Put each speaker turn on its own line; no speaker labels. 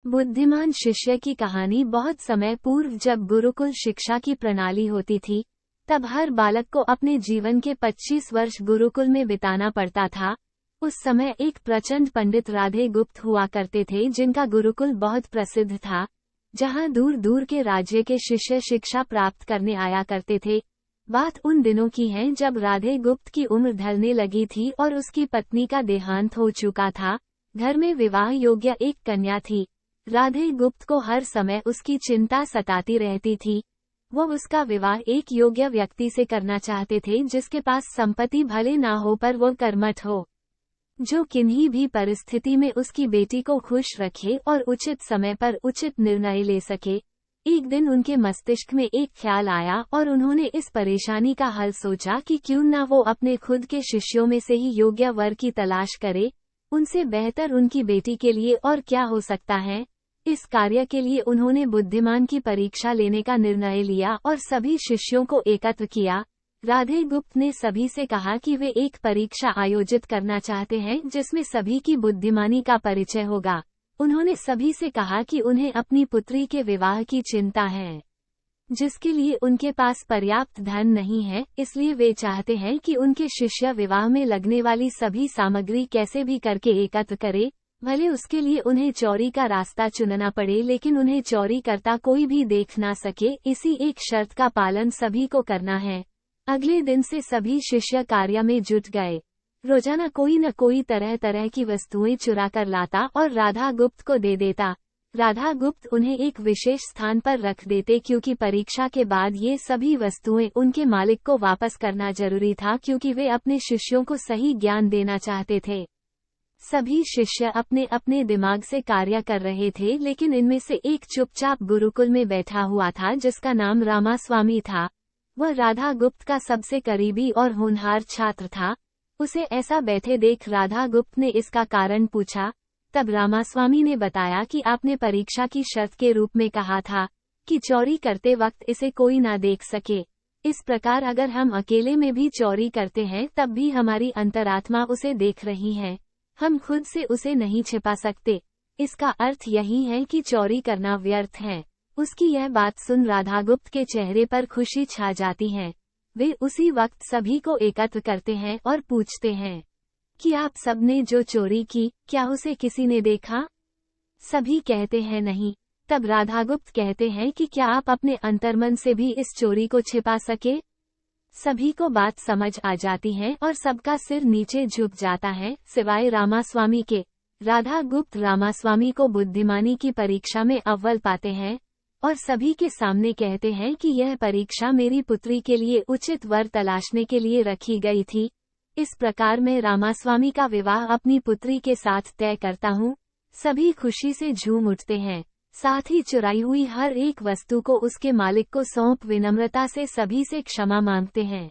बुद्धिमान शिष्य की कहानी। बहुत समय पूर्व जब गुरुकुल शिक्षा की प्रणाली होती थी, तब हर बालक को अपने जीवन के 25 वर्ष गुरुकुल में बिताना पड़ता था। उस समय एक प्रचंड पंडित राधे गुप्त हुआ करते थे, जिनका गुरुकुल बहुत प्रसिद्ध था, जहां दूर दूर के राज्य के शिष्य शिक्षा प्राप्त करने आया करते थे। बात उन दिनों की है जब राधे गुप्त की उम्र ढलने लगी थी और उसकी पत्नी का देहांत हो चुका था। घर में विवाह योग्य एक कन्या थी। राधे गुप्त को हर समय उसकी चिंता सताती रहती थी। वो उसका विवाह एक योग्य व्यक्ति से करना चाहते थे, जिसके पास संपत्ति भले ना हो पर वो कर्मठ हो, जो किन्हीं भी परिस्थिति में उसकी बेटी को खुश रखे और उचित समय पर उचित निर्णय ले सके। एक दिन उनके मस्तिष्क में एक ख्याल आया और उन्होंने इस परेशानी का हल सोचा कि क्यों ना वो अपने खुद के शिष्यों में से ही योग्य वर की तलाश करे। उनसे बेहतर उनकी बेटी के लिए और क्या हो सकता है। इस कार्य के लिए उन्होंने बुद्धिमान की परीक्षा लेने का निर्णय लिया और सभी शिष्यों को एकत्र किया। राधे गुप्त ने सभी से कहा कि वे एक परीक्षा आयोजित करना चाहते हैं जिसमें सभी की बुद्धिमानी का परिचय होगा। उन्होंने सभी से कहा कि उन्हें अपनी पुत्री के विवाह की चिंता है, जिसके लिए उनके पास पर्याप्त धन नहीं है, इसलिए वे चाहते हैं कि उनके शिष्य विवाह में लगने वाली सभी सामग्री कैसे भी करके एकत्र करे। भले उसके लिए उन्हें चोरी का रास्ता चुनना पड़े, लेकिन उन्हें चोरी करता कोई भी देख ना सके। इसी एक शर्त का पालन सभी को करना है। अगले दिन से सभी शिष्य कार्य में जुट गए। रोजाना कोई न कोई तरह तरह की वस्तुएं चुरा कर लाता और राधा गुप्त को दे देता। राधा गुप्त उन्हें एक विशेष स्थान पर रख देते, क्योंकि परीक्षा के बाद ये सभी वस्तुएं उनके मालिक को वापस करना जरूरी था, क्योंकि वे अपने शिष्यों को सही ज्ञान देना चाहते थे। सभी शिष्य अपने अपने दिमाग से कार्य कर रहे थे, लेकिन इनमें से एक चुपचाप गुरुकुल में बैठा हुआ था, जिसका नाम रामास्वामी था। वह राधा गुप्त का सबसे करीबी और होनहार छात्र था। उसे ऐसा बैठे देख राधा गुप्त ने इसका कारण पूछा। तब रामास्वामी ने बताया कि आपने परीक्षा की शर्त के रूप में कहा था कि चोरी करते वक्त इसे कोई ना देख सके। इस प्रकार अगर हम अकेले में भी चोरी करते हैं, तब भी हमारी अंतरात्मा उसे देख रही है। हम खुद से उसे नहीं छिपा सकते। इसका अर्थ यही है कि चोरी करना व्यर्थ है। उसकी यह बात सुन राधागुप्त के चेहरे पर खुशी छा जाती है। वे उसी वक्त सभी को एकत्र करते हैं और पूछते हैं कि आप सबने जो चोरी की, क्या उसे किसी ने देखा? सभी कहते हैं नहीं। तब राधागुप्त कहते हैं कि क्या आप अपने अंतर्मन से भी इस चोरी को छिपा सके? सभी को बात समझ आ जाती है और सबका सिर नीचे झुक जाता है, सिवाय रामास्वामी के। राधागुप्त रामास्वामी को बुद्धिमानी की परीक्षा में अव्वल पाते हैं और सभी के सामने कहते हैं कि यह परीक्षा मेरी पुत्री के लिए उचित वर तलाशने के लिए रखी गई थी। इस प्रकार मैं रामास्वामी का विवाह अपनी पुत्री के साथ तय करता हूँ। सभी खुशी से झूम उठते हैं। साथ ही चुराई हुई हर एक वस्तु को उसके मालिक को सौंप विनम्रता से सभी से क्षमा मांगते हैं।